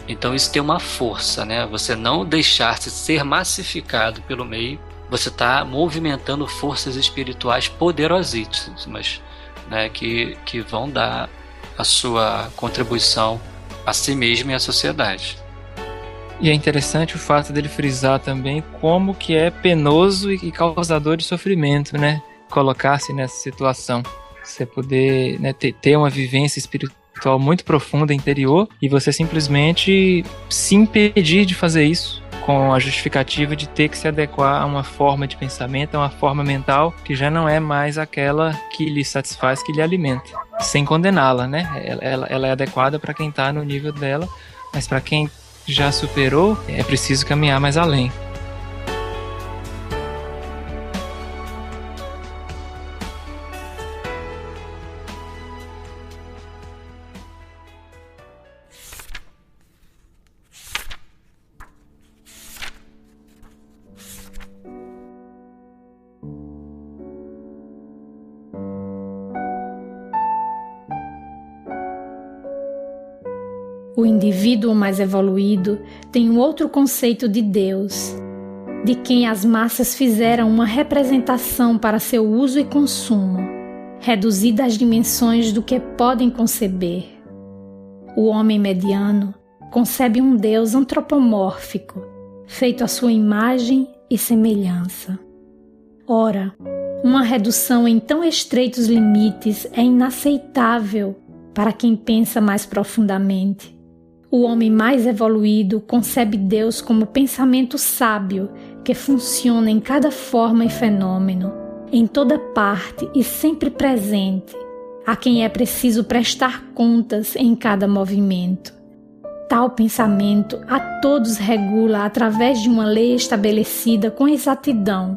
Então isso tem uma força, né? Você não deixar-se ser massificado pelo meio, você está movimentando forças espirituais poderosíssimas, né, que vão dar a sua contribuição a si mesmo e à sociedade. E é interessante o fato dele frisar também como que é penoso e causador de sofrimento, né? Colocar-se nessa situação. Você poder, né, ter uma vivência espiritual muito profunda, interior, e você simplesmente se impedir de fazer isso com a justificativa de ter que se adequar a uma forma de pensamento, a uma forma mental que já não é mais aquela que lhe satisfaz, que lhe alimenta. Sem condená-la, né? Ela é adequada para quem está no nível dela, mas para quem já superou, é preciso caminhar mais além. O indivíduo mais evoluído tem um outro conceito de Deus, de quem as massas fizeram uma representação para seu uso e consumo, reduzida às dimensões do que podem conceber. O homem mediano concebe um Deus antropomórfico, feito à sua imagem e semelhança. Ora, uma redução em tão estreitos limites é inaceitável para quem pensa mais profundamente. O homem mais evoluído concebe Deus como pensamento sábio que funciona em cada forma e fenômeno, em toda parte e sempre presente, a quem é preciso prestar contas em cada movimento. Tal pensamento a todos regula através de uma lei estabelecida com exatidão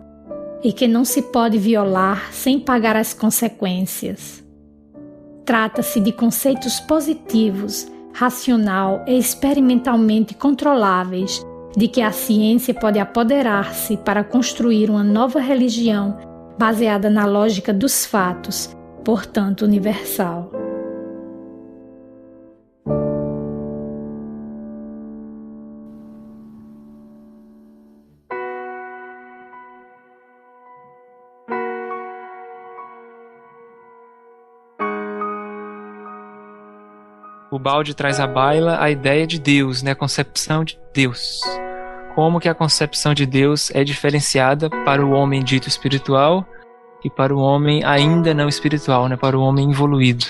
e que não se pode violar sem pagar as consequências. Trata-se de conceitos positivos, racional e experimentalmente controláveis, de que a ciência pode apoderar-se para construir uma nova religião baseada na lógica dos fatos, portanto universal. O Baldi traz à baila a ideia de Deus, né? A concepção de Deus. Como que a concepção de Deus é diferenciada para o homem dito espiritual e para o homem ainda não espiritual, né? Para o homem evoluído.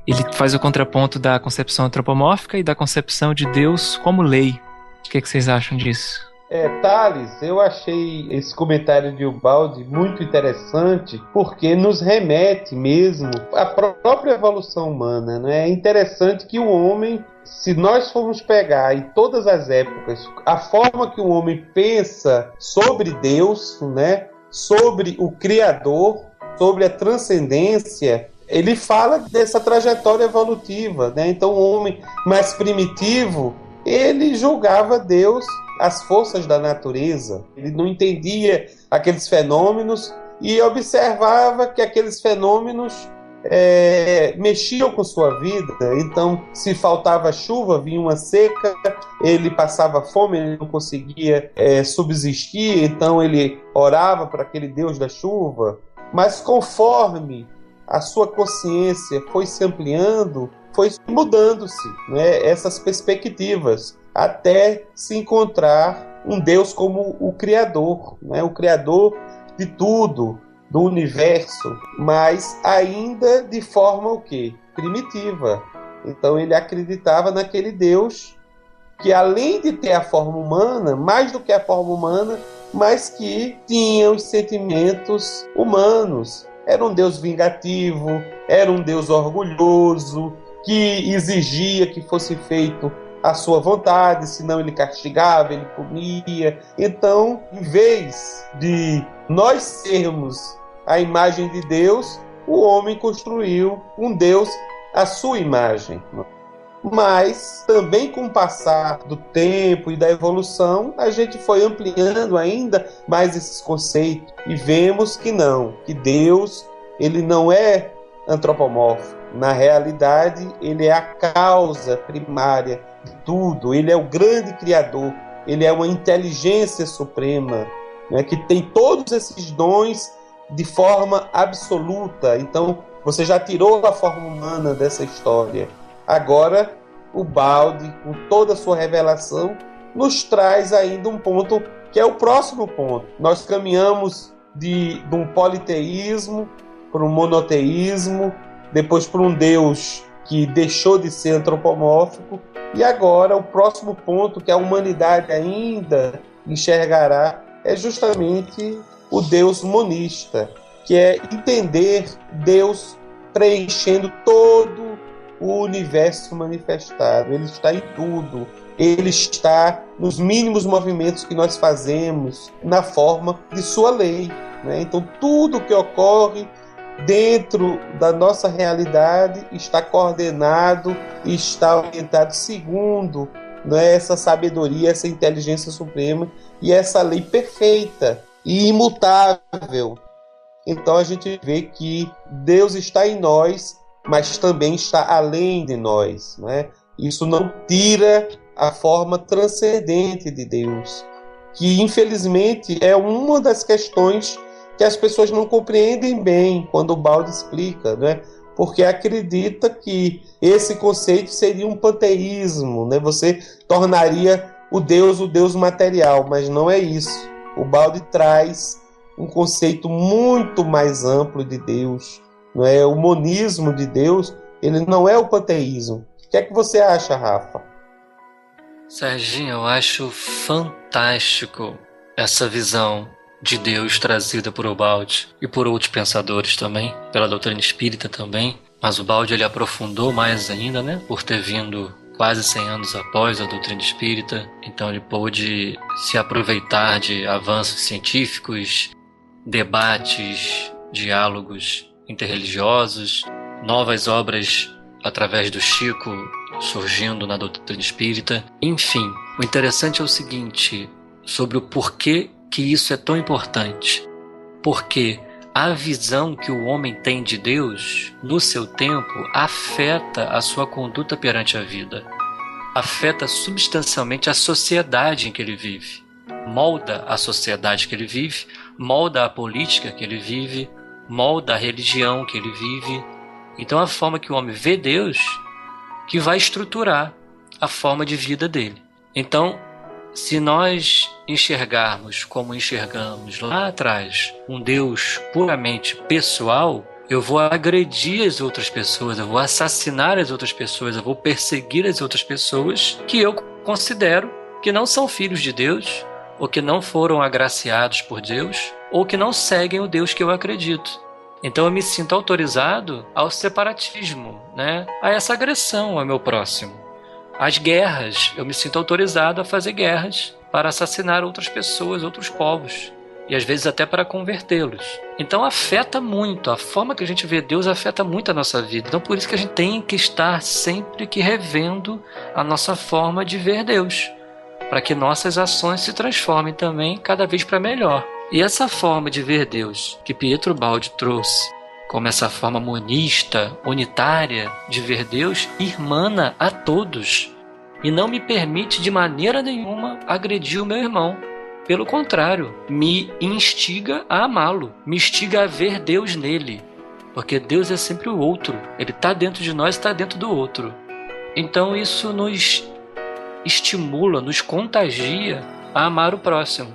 Ele faz o contraponto da concepção antropomórfica e da concepção de Deus como lei. O que vocês acham disso? Thales, eu achei esse comentário de Ubaldi muito interessante, porque nos remete mesmo à própria evolução humana, né? É interessante que o homem, se nós formos pegar em todas as épocas, a forma que o homem pensa sobre Deus, né? Sobre o Criador, sobre a transcendência, ele fala dessa trajetória evolutiva, né? Então o homem mais primitivo, ele julgava Deus as forças da natureza. Ele não entendia aqueles fenômenos e observava que aqueles fenômenos mexiam com sua vida. Então, se faltava chuva, vinha uma seca, ele passava fome, ele não conseguia subsistir, então ele orava para aquele Deus da chuva. Mas conforme a sua consciência foi se ampliando, foi mudando-se, né, essas perspectivas, até se encontrar um Deus como o Criador, né, o Criador de tudo, do universo, mas ainda de forma o quê? Primitiva. Então ele acreditava naquele Deus que, além de ter a forma humana, mais do que a forma humana, mas que tinha os sentimentos humanos. Era um Deus vingativo, era um Deus orgulhoso, que exigia que fosse feito a sua vontade, senão ele castigava, ele punia. Então, em vez de nós sermos a imagem de Deus, o homem construiu um Deus à sua imagem. Mas também com o passar do tempo e da evolução, a gente foi ampliando ainda mais esses conceitos e vemos que não, que Deus, ele não é antropomórfico. Na realidade, ele é a causa primária de tudo, ele é o grande criador, ele é uma inteligência suprema, né, que tem todos esses dons de forma absoluta. Então, você já tirou a forma humana dessa história. Agora, o Balde, com toda a sua revelação, nos traz ainda um ponto que é o próximo ponto. Nós caminhamos de um politeísmo para um monoteísmo, depois para um Deus que deixou de ser antropomórfico, e agora o próximo ponto que a humanidade ainda enxergará é justamente o Deus monista, que é entender Deus preenchendo todo o universo manifestado. Ele está em tudo, ele está nos mínimos movimentos que nós fazemos, na forma de sua lei, né? Então tudo que ocorre dentro da nossa realidade está coordenado e está orientado segundo, né, essa sabedoria, essa inteligência suprema e essa lei perfeita e imutável. Então a gente vê que Deus está em nós, mas também está além de nós, né? Isso não tira a forma transcendente de Deus, que infelizmente é uma das questões que as pessoas não compreendem bem quando o Balde explica, né? Porque acredita que esse conceito seria um panteísmo, né? Você tornaria o Deus material, mas não é isso. O Balde traz um conceito muito mais amplo de Deus, não é? O monismo de Deus, ele não é o panteísmo. O que é que você acha, Rafa? Serginho, eu acho fantástico essa visão de Deus trazida por Ubaldi e por outros pensadores também, pela doutrina espírita também, mas o Ubaldi ele aprofundou mais ainda, né, por ter vindo quase 100 anos após a doutrina espírita, então ele pôde se aproveitar de avanços científicos, debates, diálogos interreligiosos, novas obras através do Chico surgindo na doutrina espírita. Enfim, o interessante é o seguinte, sobre o porquê que isso é tão importante. Porque a visão que o homem tem de Deus, no seu tempo, afeta a sua conduta perante a vida. Afeta substancialmente a sociedade em que ele vive. Molda a sociedade que ele vive, molda a política que ele vive, molda a religião que ele vive. Então a forma que o homem vê Deus que vai estruturar a forma de vida dele. Então, se nós enxergarmos como enxergamos lá atrás um Deus puramente pessoal, eu vou agredir as outras pessoas, eu vou assassinar as outras pessoas, eu vou perseguir as outras pessoas que eu considero que não são filhos de Deus, ou que não foram agraciados por Deus, ou que não seguem o Deus que eu acredito. Então eu me sinto autorizado ao separatismo, né? A essa agressão ao meu próximo. As guerras, eu me sinto autorizado a fazer guerras para assassinar outras pessoas, outros povos, e às vezes até para convertê-los. Então afeta muito, a forma que a gente vê Deus afeta muito a nossa vida. Então por isso que a gente tem que estar sempre que revendo a nossa forma de ver Deus, para que nossas ações se transformem também cada vez para melhor. E essa forma de ver Deus que Pietro Baldi trouxe, como essa forma monista, unitária de ver Deus, irmana a todos e não me permite de maneira nenhuma agredir o meu irmão. Pelo contrário, me instiga a amá-lo, me instiga a ver Deus nele, porque Deus é sempre o outro, ele está dentro de nós, está dentro do outro. Então isso nos estimula, nos contagia a amar o próximo,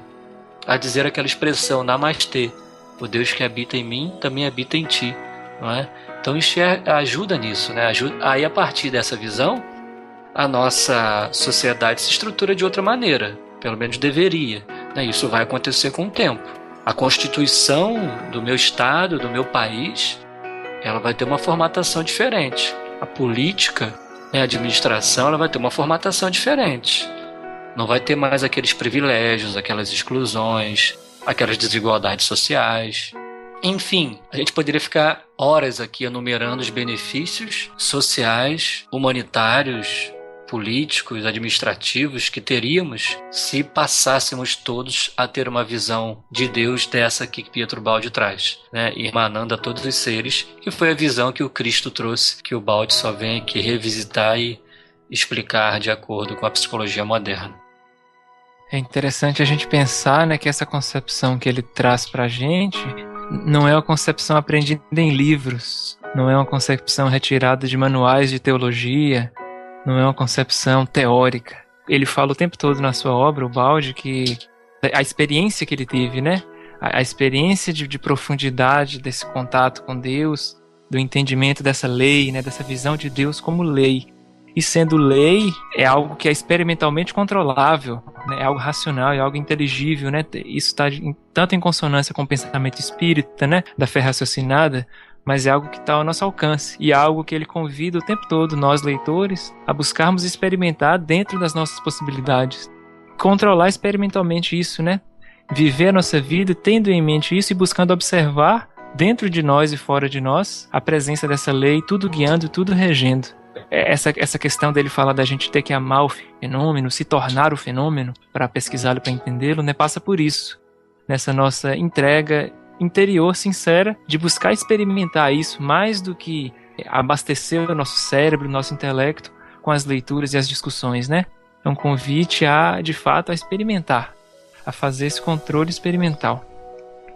a dizer aquela expressão namastê, o Deus que habita em mim também habita em ti, não é? Então ajuda nisso, né? Aí a partir dessa visão, a nossa sociedade se estrutura de outra maneira, pelo menos deveria, né? Isso vai acontecer com o tempo. A constituição do meu estado, do meu país, ela vai ter uma formatação diferente. A política, né, a administração, ela vai ter uma formatação diferente. Não vai ter mais aqueles privilégios, aquelas exclusões, aquelas desigualdades sociais. Enfim, a gente poderia ficar horas aqui enumerando os benefícios sociais, humanitários, políticos, administrativos que teríamos se passássemos todos a ter uma visão de Deus dessa aqui que Pietro Baldi traz, né? Emanando a todos os seres, que foi a visão que o Cristo trouxe, que o Baldi só vem aqui revisitar e explicar de acordo com a psicologia moderna. É interessante a gente pensar, né, que essa concepção que ele traz pra gente não é uma concepção aprendida em livros, não é uma concepção retirada de manuais de teologia, não é uma concepção teórica. Ele fala o tempo todo na sua obra, o Baldi, que a experiência que ele teve, né? A experiência de profundidade desse contato com Deus, do entendimento dessa lei, né? Dessa visão de Deus como lei. E sendo lei, é algo que é experimentalmente controlável, né? É algo racional, é algo inteligível, né? Isso está tanto em consonância com o pensamento espírita, né? Da fé raciocinada, mas é algo que está ao nosso alcance e é algo que ele convida o tempo todo nós, leitores, a buscarmos experimentar dentro das nossas possibilidades. Controlar experimentalmente isso, né? Viver a nossa vida tendo em mente isso e buscando observar dentro de nós e fora de nós a presença dessa lei, tudo guiando, tudo regendo. Essa questão dele falar da gente ter que amar o fenômeno, se tornar o fenômeno para pesquisá-lo, para entendê-lo, né? Passa por isso, nessa nossa entrega interior sincera de buscar experimentar isso mais do que abastecer o nosso cérebro, o nosso intelecto com as leituras e as discussões, né? É um convite de fato, a experimentar, a fazer esse controle experimental.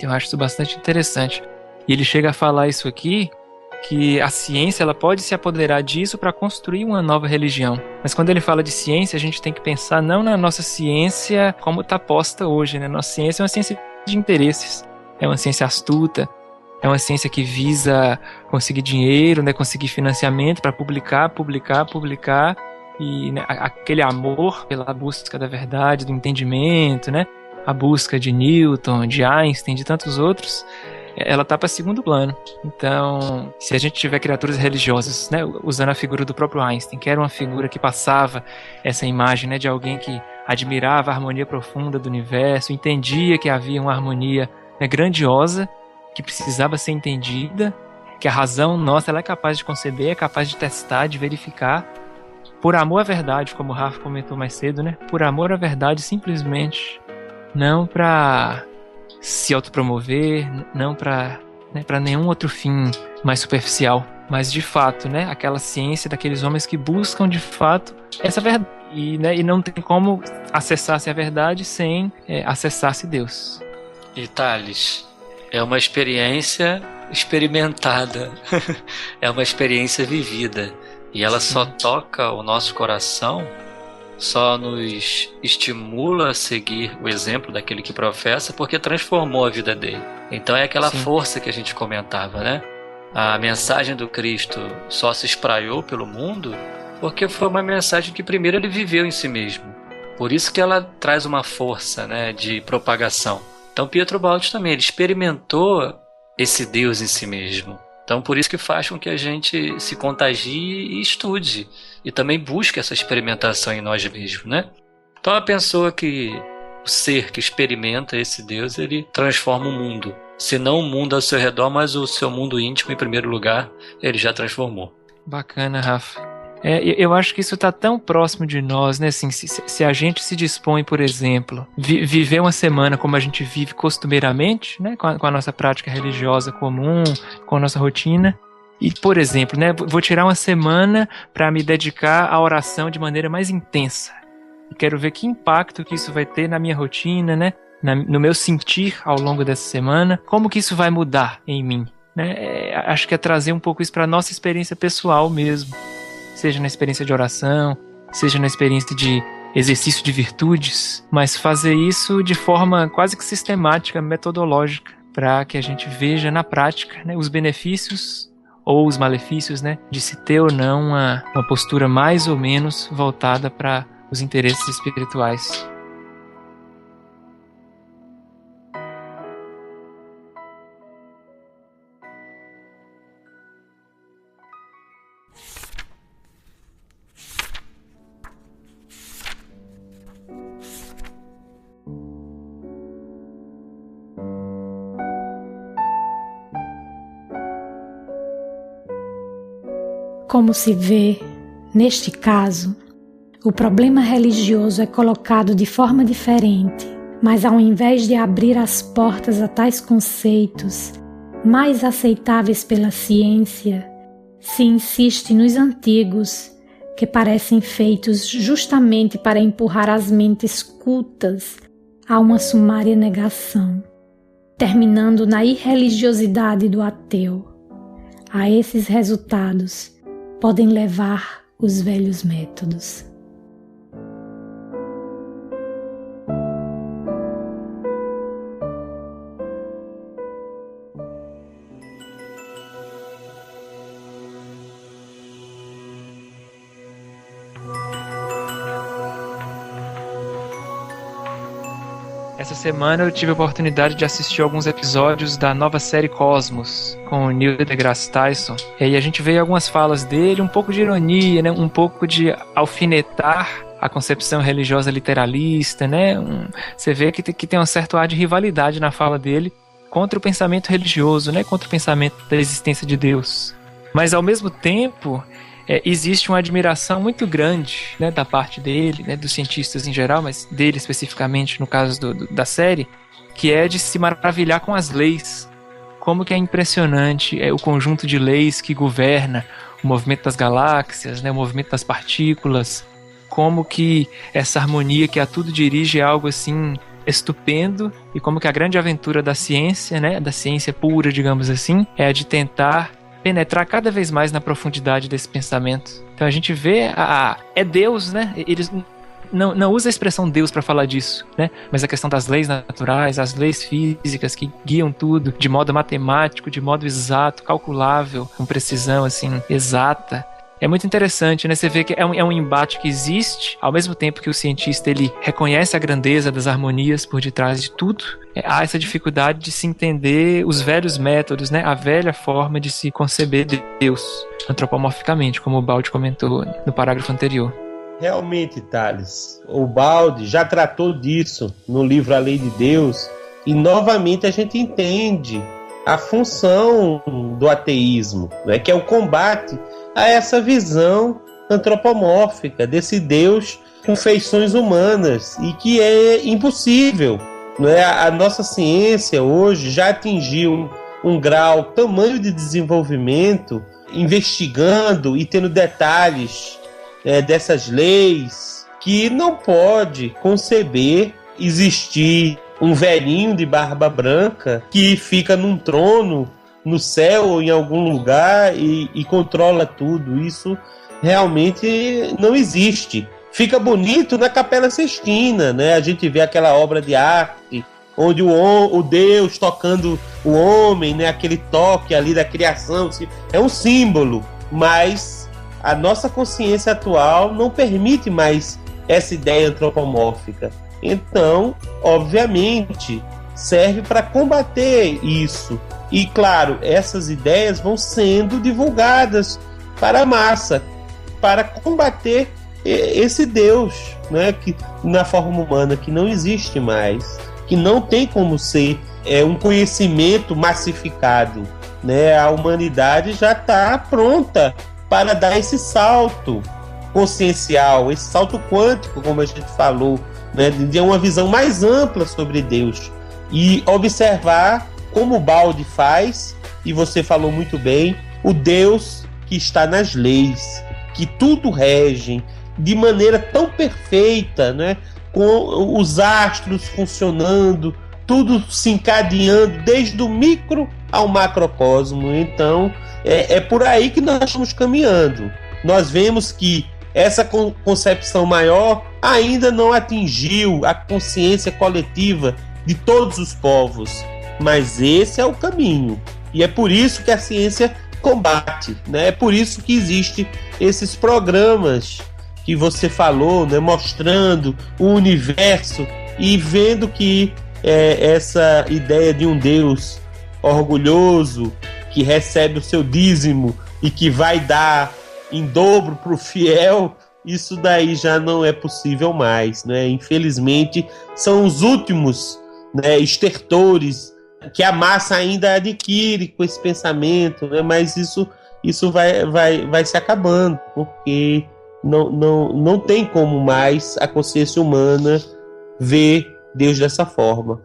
Eu acho isso bastante interessante. E ele chega a falar isso aqui, que a ciência ela pode se apoderar disso para construir uma nova religião. Mas quando ele fala de ciência, a gente tem que pensar não na nossa ciência como está posta hoje, né? Nossa ciência é uma ciência de interesses. É uma ciência astuta, é uma ciência que visa conseguir dinheiro, né, conseguir financiamento para publicar, e né, aquele amor pela busca da verdade, do entendimento, né, a busca de Newton, de Einstein, de tantos outros, ela está para segundo plano. Então, se a gente tiver criaturas religiosas, né, usando a figura do próprio Einstein, que era uma figura que passava essa imagem, né, de alguém que admirava a harmonia profunda do universo, entendia que havia uma harmonia grandiosa, que precisava ser entendida, que a razão nossa ela é capaz de conceber, é capaz de testar, de verificar, por amor à verdade, como o Rafa comentou mais cedo, né? Por amor à verdade, simplesmente, não para se autopromover, não para nenhum outro fim mais superficial, mas de fato, né? Aquela ciência daqueles homens que buscam de fato essa verdade, e não tem como acessar-se a verdade sem acessar-se Deus. E Thales, é uma experiência experimentada, é uma experiência vivida, e ela só toca o nosso coração, só nos estimula a seguir o exemplo daquele que professa, porque transformou a vida dele. Então é aquela força que a gente comentava, né? A mensagem do Cristo só se espraiou pelo mundo porque foi uma mensagem que primeiro ele viveu em si mesmo. Por isso que ela traz uma força, né, de propagação. Então Pietro Baldi também, ele experimentou esse Deus em si mesmo. Então por isso que faz com que a gente se contagie e estude. E também busque essa experimentação em nós mesmos, né? Então a pessoa que, o ser que experimenta esse Deus, ele transforma o mundo. Se não o mundo ao seu redor, mas o seu mundo íntimo em primeiro lugar, ele já transformou. Bacana, Rafa. Eu acho que isso está tão próximo de nós, né? Assim, se a gente se dispõe, por exemplo, viver uma semana como a gente vive costumeiramente, né? Com a nossa prática religiosa comum, com a nossa rotina. E, por exemplo, né? Vou tirar uma semana para me dedicar à oração de maneira mais intensa. Eu quero ver que impacto que isso vai ter na minha rotina, né? No meu sentir ao longo dessa semana. Como que isso vai mudar em mim, né? Acho que é trazer um pouco isso para a nossa experiência pessoal mesmo. Seja na experiência de oração, seja na experiência de exercício de virtudes, mas fazer isso de forma quase que sistemática, metodológica, para que a gente veja na prática, né, os benefícios ou os malefícios, né, de se ter ou não uma postura mais ou menos voltada para os interesses espirituais. como se vê, neste caso, o problema religioso é colocado de forma diferente, mas ao invés de abrir as portas a tais conceitos mais aceitáveis pela ciência, se insiste nos antigos, que parecem feitos justamente para empurrar as mentes cultas a uma sumária negação, terminando na irreligiosidade do ateu. A esses resultados podem levar os velhos métodos. Essa semana eu tive a oportunidade de assistir alguns episódios da nova série Cosmos, com o Neil deGrasse Tyson. E aí a gente vê algumas falas dele, um pouco de ironia, né? Um pouco de alfinetar a concepção religiosa literalista, né? Você vê que tem um certo ar de rivalidade na fala dele contra o pensamento religioso, né? Contra o pensamento da existência de Deus. Mas ao mesmo tempo, existe uma admiração muito grande, né, da parte dele, né, dos cientistas em geral, mas dele especificamente no caso da série, que é de se maravilhar com as leis. Como que é impressionante o conjunto de leis que governa o movimento das galáxias, né, o movimento das partículas, como que essa harmonia que a tudo dirige é algo assim estupendo, e como que a grande aventura da ciência, né, da ciência pura, digamos assim, é a de tentar penetrar cada vez mais na profundidade desse pensamento. Então a gente vê é Deus, né? Eles não usam a expressão Deus para falar disso, né? Mas a questão das leis naturais, as leis físicas que guiam tudo de modo matemático, de modo exato, calculável, com precisão assim exata. É muito interessante, né? Você vê que é um embate que existe, ao mesmo tempo que o cientista ele reconhece a grandeza das harmonias por detrás de tudo. Há essa dificuldade de se entender os velhos métodos, né? A velha forma de se conceber Deus antropomorficamente, como o Baldi comentou no parágrafo anterior. Realmente, Thales, o Baldi já tratou disso no livro A Lei de Deus, e novamente a gente entende a função do ateísmo, né? Que é o combate a essa visão antropomórfica desse Deus com feições humanas, e que é impossível, né? A nossa ciência hoje já atingiu um grau, tamanho de desenvolvimento, investigando e tendo detalhes dessas leis, que não pode conceber existir um velhinho de barba branca que fica num trono no céu ou em algum lugar e controla tudo. Isso realmente não existe. Fica bonito na Capela Sistina, né? A gente vê aquela obra de arte onde o Deus tocando o homem, né? Aquele toque ali da criação, é um símbolo, mas a nossa consciência atual não permite mais essa ideia antropomórfica. Então, obviamente, serve para combater isso. E, claro, essas ideias vão sendo divulgadas para a massa, para combater esse Deus, né, que, na forma humana, que não existe mais, que não tem como ser um conhecimento massificado, né? A humanidade já está pronta para dar esse salto consciencial, esse salto quântico, como a gente falou, né, de uma visão mais ampla sobre Deus, e observar como o Baldi faz, e você falou muito bem, o Deus que está nas leis, que tudo rege de maneira tão perfeita, né, com os astros funcionando, tudo se encadeando desde o micro ao macrocosmo. Então é por aí que nós estamos caminhando. Nós vemos que essa concepção maior ainda não atingiu a consciência coletiva de todos os povos, mas esse é o caminho, e é por isso que a ciência combate, né? É por isso que existem esses programas que você falou, né? Mostrando o universo e vendo que essa ideia de um Deus orgulhoso que recebe o seu dízimo e que vai dar em dobro para o fiel, isso daí já não é possível mais, né? Infelizmente, são os últimos, né, estertores que a massa ainda adquire com esse pensamento, né? Mas isso isso vai se acabando, porque não tem como mais a consciência humana ver Deus dessa forma.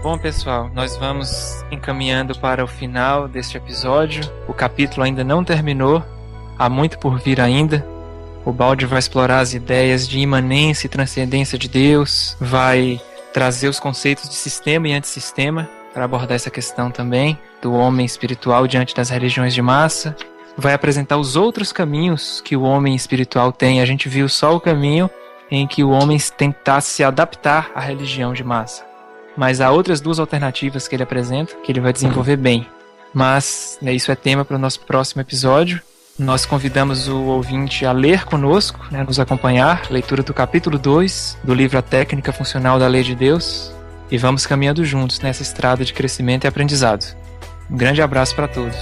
Bom, pessoal, nós vamos encaminhando para o final deste episódio. O capítulo ainda não terminou, há muito por vir ainda. O Baldi vai explorar as ideias de imanência e transcendência de Deus, vai trazer os conceitos de sistema e antissistema para abordar essa questão também do homem espiritual diante das religiões de massa. Vai apresentar os outros caminhos que o homem espiritual tem. A gente viu só o caminho em que o homem tentasse se adaptar à religião de massa. Mas há outras duas alternativas que ele apresenta, que ele vai desenvolver bem. Mas isso é tema para o nosso próximo episódio. Nós convidamos o ouvinte a ler conosco, nos acompanhar, leitura do capítulo 2 do livro A Técnica Funcional da Lei de Deus, e vamos caminhando juntos nessa estrada de crescimento e aprendizado. Um grande abraço para todos.